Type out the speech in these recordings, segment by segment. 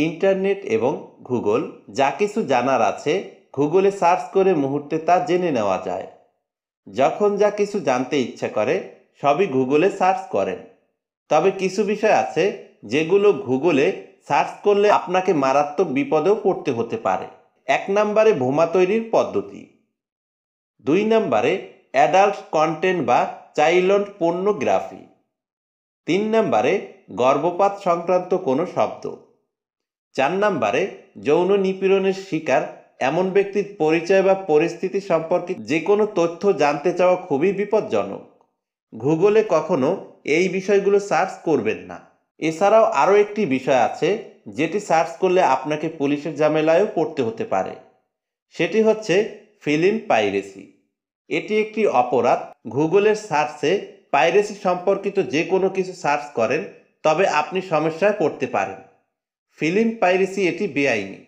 Internet এবং Google যা কিছু জানার আছে গুগলে সার্চ করে মুহূর্তে তা জেনে নেওয়া যায়। যখন যা কিছু জানতে ইচ্ছা করে সবই গুগলে সার্চ করেন। তবে কিছু বিষয় আছে যেগুলো গুগলে সার্চ করলে আপনাকে মারাত্মক বিপদেও পড়তে হতে পারে। 1 নম্বরে বোমা তৈরির পদ্ধতি। 2 নম্বরে অ্যাডাল্ট কন্টেন্ট বা চাইল্ড পর্নোগ্রাফি। 3 নম্বরে গর্ভপাত সংক্রান্ত কোনো শব্দ। 4 নম্বরে যৌন নিপীড়নের শিকার এমন ব্যক্তির পরিচয় বা পরিস্থিতি সম্পর্কে যে কোনো তথ্য জানতে চাওয়া খুবই বিপজ্জনক। গুগলে কখনো এই বিষয়গুলো সার্চ করবেন না। এছাড়াও আরও একটি বিষয় আছে যেটি সার্চ করলে আপনাকে পুলিশের ঝামেলায়ও পড়তে হতে পারে। সেটি হচ্ছে ফিল্ম পাইরেসি। এটি একটি অপরাধ। গুগলের সার্চে পাইরেসি সম্পর্কিত যে কোনো কিছু সার্চ করেন তবে আপনি সমস্যায় পড়তে পারেন। ফিল্ম পাইরেসি এটি বেআইনি।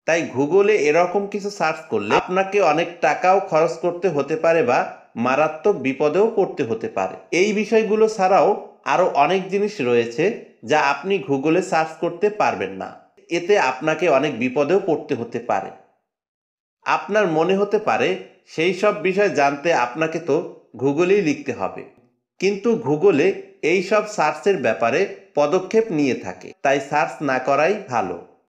তাই গুগলে এরকম কিছু সার্চ করলে আপনাকে অনেক টাকাও খরচ করতে হতে পারে বা মারাত্মক বিপদেও পড়তে হতে পারে। এই বিষয়গুলো ছাড়াও আরও অনেক জিনিস রয়েছে যা আপনি গুগলে সার্চ করতে পারবেন না। এতে আপনাকে অনেক বিপদেও পড়তে হতে পারে। আপনার মনে হতে পারে সেই সব বিষয় জানতে আপনাকে তো গুগলেই লিখতে হবে, কিন্তু গুগলে এই সব সার্চের ব্যাপারে পদক্ষেপ নিয়ে থাকে, তাই সার্চ না করাই ভালো।